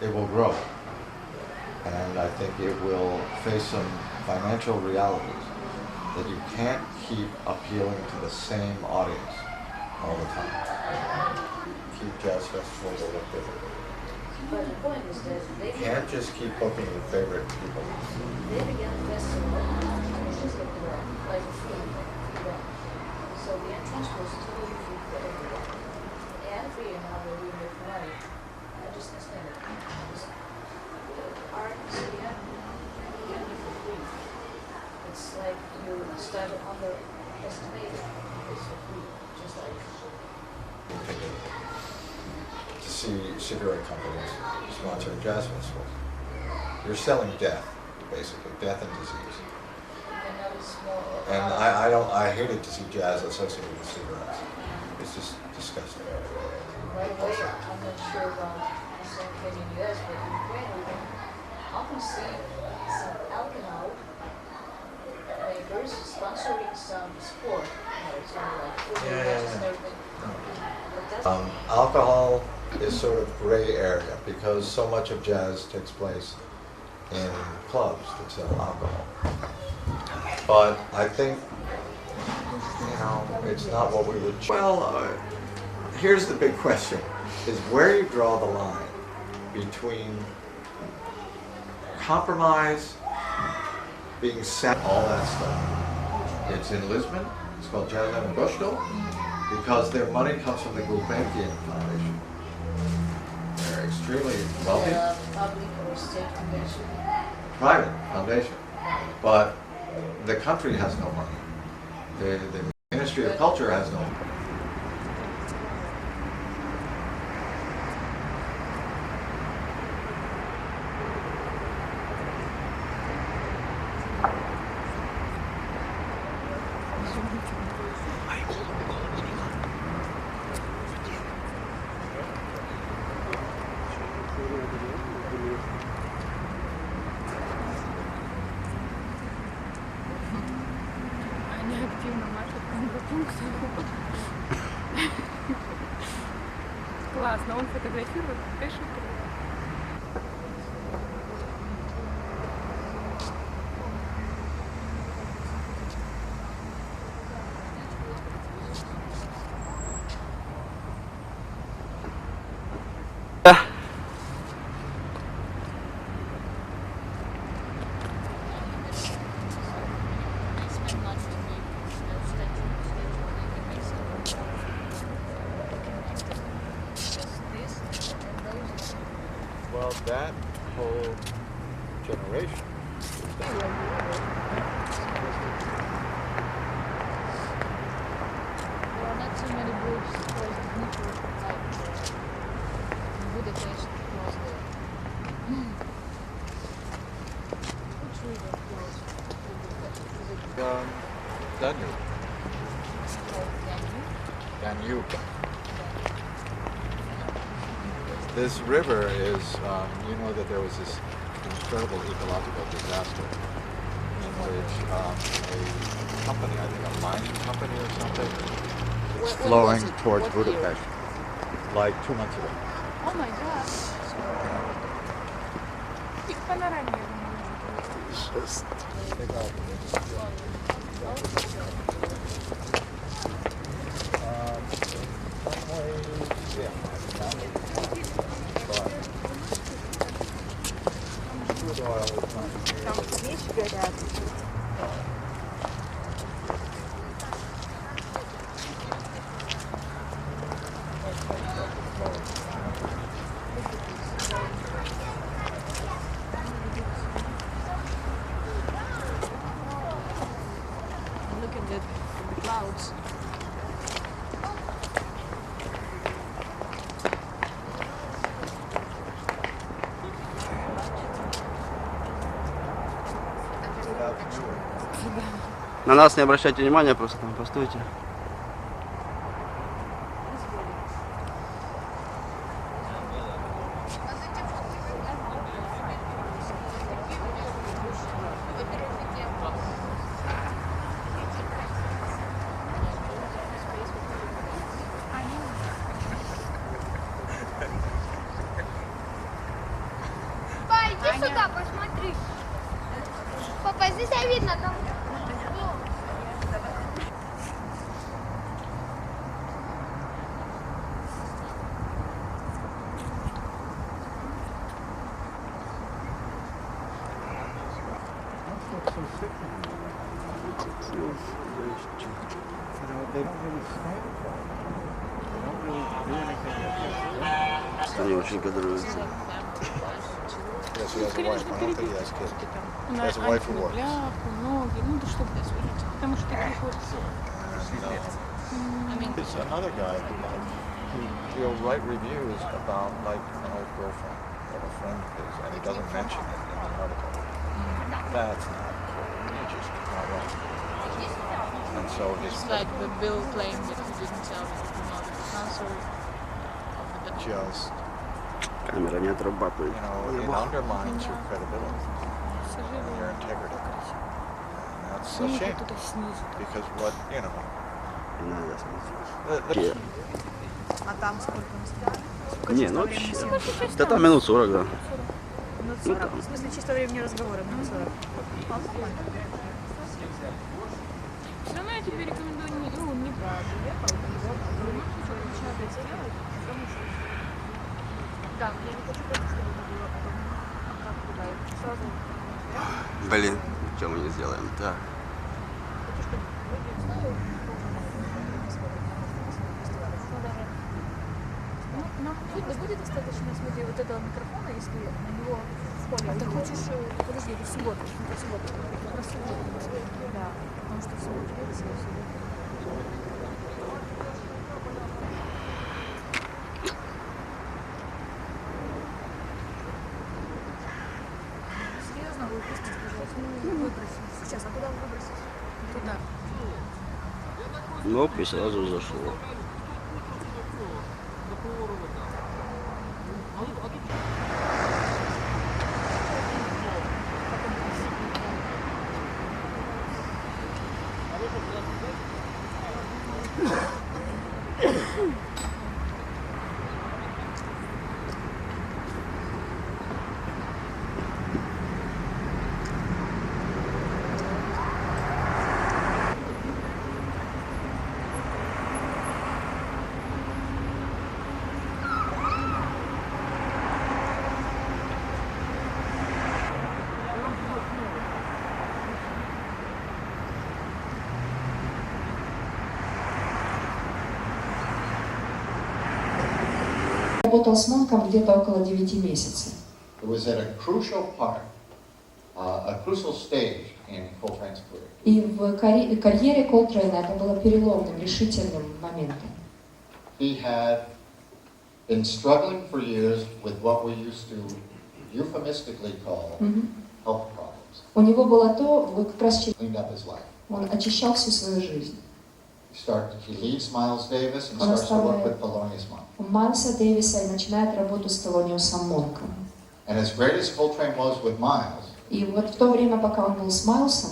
[SPEAKER 2] It will grow. And I think it will face some financial realities that you can't keep appealing to the same audience all the time. Keep jazz festivals a little bit.
[SPEAKER 1] But the point is that they
[SPEAKER 2] Can't just keep booking your favorite people.
[SPEAKER 1] began the festival like a free event. So the entrance was totally free for everyone. And free and how they're doing it for money. I just understand it. Art, so you have it for free. It's like you start underestimated. It's for free. Just like
[SPEAKER 2] see cigarette companies sponsor a jazz festival. You're selling death, basically, death and disease. And I hated to see jazz associated with cigarettes. It's just disgusting.
[SPEAKER 3] By the way, I'm not sure about the same thing in the US, but in Ukraine we can often see some alcohol makers sponsoring some sport, like football matches and everything. But that's
[SPEAKER 2] Alcohol is sort of gray area because so much of jazz takes place in clubs that sell alcohol. But I think, it's not what we would. Well, here's the big question: is where you draw the line between compromise, being set, all that stuff. It's in Lisbon. It's called Jazz and Gusto because their money comes from the Gulbenkian Foundation. They're extremely wealthy.
[SPEAKER 3] public or state foundation.
[SPEAKER 2] Private foundation, but the country has no money. The Ministry of Culture has no money.
[SPEAKER 4] Они активно машут контрапунктом. Классно, он фотографирует, пишет.
[SPEAKER 2] Well, that whole generation.
[SPEAKER 3] There are not so many groups close to Dnipro, like in Budapest close there. Which river flows through Budapest? Is it
[SPEAKER 2] Danube.
[SPEAKER 3] called Danube?
[SPEAKER 2] Danube. This river is, you know that there was this incredible ecological disaster in which a company, I think a mining company or something, was
[SPEAKER 3] When
[SPEAKER 2] flowing
[SPEAKER 3] was it?
[SPEAKER 2] towards
[SPEAKER 3] What year?
[SPEAKER 2] Budapest, like 2 months ago.
[SPEAKER 4] О май гад. И в панораме.
[SPEAKER 2] Just take out.
[SPEAKER 4] Там свечи горят.
[SPEAKER 3] Looking at the clouds.
[SPEAKER 5] На нас не обращайте внимания, просто там постойте.
[SPEAKER 6] Папа, иди сюда, посмотри. Папа, здесь видно там.
[SPEAKER 5] Что они очень кадруются.
[SPEAKER 2] Yes, he has a wife. I don't think he has kids. He
[SPEAKER 4] На
[SPEAKER 2] has a wife who works.
[SPEAKER 4] антибляху, ноги, ну да чтобы потому что таких вот
[SPEAKER 2] No. There's another guy who he'll write reviews about like an old girlfriend or a friend of his, and he doesn't mention it in the article. That's not important. You just not right. And so his
[SPEAKER 4] It's like the bill claim that he didn't tell the people about the cancer of the
[SPEAKER 2] just,
[SPEAKER 5] Камера не отрабатывает.
[SPEAKER 2] you know, it undermines your credibility and your integrity. And that's a shame because what, you know.
[SPEAKER 5] Не надо смотреть.
[SPEAKER 4] А там сколько мы стояли?
[SPEAKER 5] Не, ну вообще. Да там минут 40, да.
[SPEAKER 4] Минут 40. В смысле, чисто времени разговора, минут 40. Все равно я тебе рекомендую не правда. Да, я не хочу просто, чтобы это было потом. А как туда? Сразу.
[SPEAKER 5] Блин, что мы не сделаем? Так.
[SPEAKER 4] Нам будет достаточно, смотри, вот этого микрофона, если на него в поле. А ты хочешь, подожди, это в субботу. Это в субботу. Как раз в субботу. Да, потому что в субботу я субботу. Серьезно, выпустить, пожалуйста. Ну, выбросить. Сейчас, а куда выбросить? Туда.
[SPEAKER 5] Оп, и сразу зашло.
[SPEAKER 7] Работал с Монком где-то около 9 месяцев.
[SPEAKER 2] It was at a crucial part, a crucial stage in Coltrane's career.
[SPEAKER 7] И в карьере Колтрейна это было переломным, решительным моментом.
[SPEAKER 2] He had been struggling for years with what we used to euphemistically call health problems.
[SPEAKER 7] У него было то, вот как раз
[SPEAKER 2] Cleaned up his life.
[SPEAKER 7] он очищал всю свою жизнь.
[SPEAKER 2] He leaves Miles Davis and starts to work with Thelonious Monk.
[SPEAKER 7] Майлса Дэвиса и начинает работу с Телониусом Монком.
[SPEAKER 2] And as great as Coltrane was with Miles,
[SPEAKER 7] И вот в то время, пока он был с Майлсом,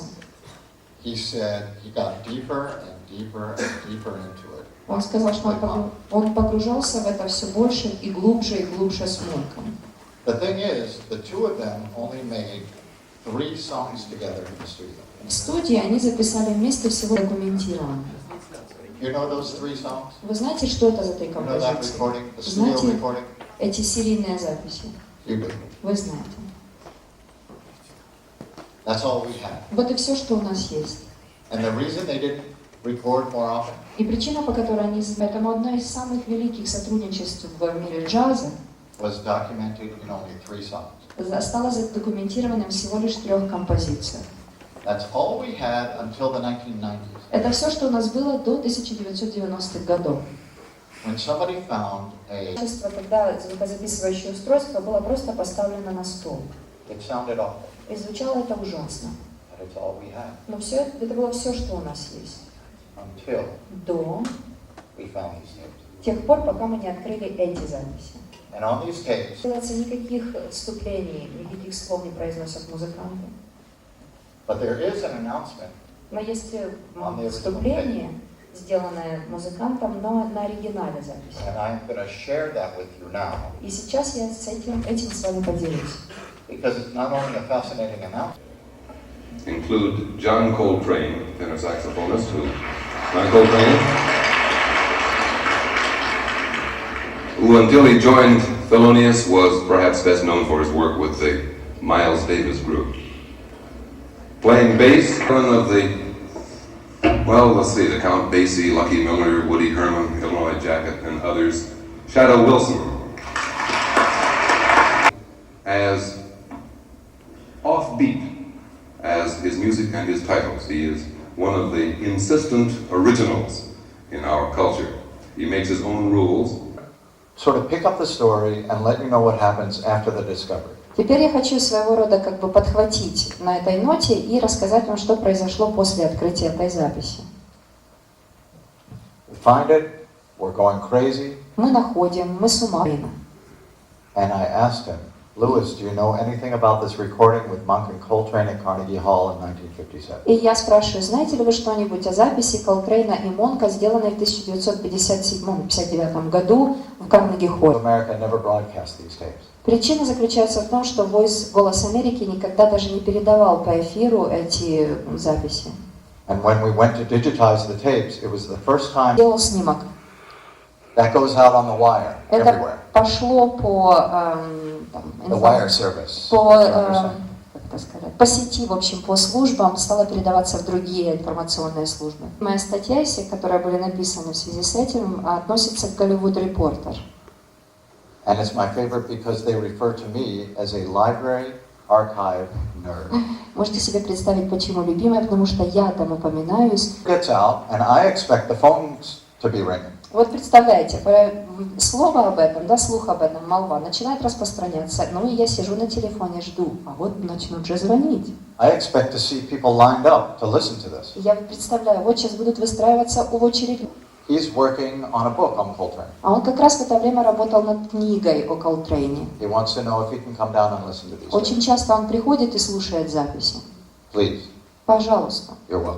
[SPEAKER 2] he said he got deeper and deeper and deeper into it.
[SPEAKER 7] он сказал, что он погружался в это все больше и глубже с Монком.
[SPEAKER 2] The thing is, the two of them only made 3 songs together in the studio.
[SPEAKER 7] В студии они записали вместе всего документированно.
[SPEAKER 2] You know those 3 songs?
[SPEAKER 7] Вы знаете, что это за три
[SPEAKER 2] You know that
[SPEAKER 7] композиции?
[SPEAKER 2] recording, the studio
[SPEAKER 7] Знаете
[SPEAKER 2] recording?
[SPEAKER 7] эти серийные записи?
[SPEAKER 2] You do.
[SPEAKER 7] Вы знаете.
[SPEAKER 2] That's all we have.
[SPEAKER 7] Вот и все, что у нас есть.
[SPEAKER 2] And the reason they didn't record more often
[SPEAKER 7] И причина, по которой они... Поэтому одно из самых великих сотрудничеств в мире джаза
[SPEAKER 2] was documented in only 3 songs.
[SPEAKER 7] осталось задокументированным всего лишь 3 композициях.
[SPEAKER 2] That's all we had until the 1990s.
[SPEAKER 7] Это все, что у нас было до 1990-х годов.
[SPEAKER 2] When somebody found
[SPEAKER 7] Когда звукозаписывающее устройство было просто поставлено на стол.
[SPEAKER 2] it sounded awful,
[SPEAKER 7] И звучало это ужасно.
[SPEAKER 2] but it's all we had
[SPEAKER 7] Но все это было все, что у нас есть.
[SPEAKER 2] until
[SPEAKER 7] До
[SPEAKER 2] we found these tapes.
[SPEAKER 7] тех пор, пока мы не открыли эти записи.
[SPEAKER 2] And on these tapes,
[SPEAKER 7] Делается никаких вступлений, никаких слов не произносят музыканты.
[SPEAKER 2] but there is an announcement
[SPEAKER 7] Но есть вступление, сделанное музыкантом, но на оригинале записи.
[SPEAKER 2] and I'm going to share that with you now
[SPEAKER 7] И сейчас я этим с вами поделюсь.
[SPEAKER 2] because it's not only a fascinating announcement,
[SPEAKER 8] include John Coltrane, tenor saxophonist, John Coltrane, who until he joined Thelonious was perhaps best known for his work with the Miles Davis group. Playing bass, one of the, well, let's see, the Count Basie, Lucky Miller, Woody Herman, Illinois Jacket, and others, Shadow Wilson. As offbeat as his music and his titles, he is one of the insistent originals in our culture. He makes his own rules,
[SPEAKER 2] sort of pick up the story and let you know what happens after the discovery.
[SPEAKER 7] Теперь я хочу своего рода как бы подхватить на этой ноте и рассказать вам, что произошло после открытия этой записи.
[SPEAKER 2] We find it, we're going crazy,
[SPEAKER 7] Мы находим, мы с ума.
[SPEAKER 2] and I asked him, Lewis, do you know anything about this recording with Monk and Coltrane at Carnegie Hall in 1957?
[SPEAKER 7] И я спрашиваю, знаете ли вы что-нибудь о записи Колтрейна и Монка, сделанной в 1957-59 году в Карнеги-Холле?
[SPEAKER 2] America never broadcast these tapes.
[SPEAKER 7] Причина заключается в том, что «Голос Америки» никогда даже не передавал по эфиру эти записи.
[SPEAKER 2] And when we went to digitize the tapes, it was the first time
[SPEAKER 7] Делал снимок.
[SPEAKER 2] that goes out on the wire
[SPEAKER 7] Это
[SPEAKER 2] everywhere.
[SPEAKER 7] пошло по,
[SPEAKER 2] The wire service.
[SPEAKER 7] по,
[SPEAKER 2] you understand?
[SPEAKER 7] как это сказать, по сети, в общем, по службам, стало передаваться в другие информационные службы. Моя статья, которые были написаны в связи с этим, относится к Голливуд Репортер.
[SPEAKER 2] And it's my favorite because they refer to me as a library archive nerd.
[SPEAKER 7] Можете себе представить, почему любимая, потому что я там упоминаюсь.
[SPEAKER 2] Gets out, and I expect the phones to be ringing.
[SPEAKER 7] Вот представляете, слово об этом, да, слух об этом, молва, начинает распространяться, ну и я сижу на телефоне, жду, а вот начнут же звонить.
[SPEAKER 2] I expect to see people lined up to listen to this.
[SPEAKER 7] Я представляю, вот сейчас будут выстраиваться в очередь.
[SPEAKER 2] He's working on a book on Coltrane.
[SPEAKER 7] А он как раз в это время работал над книгой о Колтрейне.
[SPEAKER 2] He wants to know if he can come down and listen to these
[SPEAKER 7] Очень
[SPEAKER 2] tapes.
[SPEAKER 7] часто он приходит и слушает записи.
[SPEAKER 2] Please,
[SPEAKER 7] Пожалуйста.
[SPEAKER 2] you're welcome.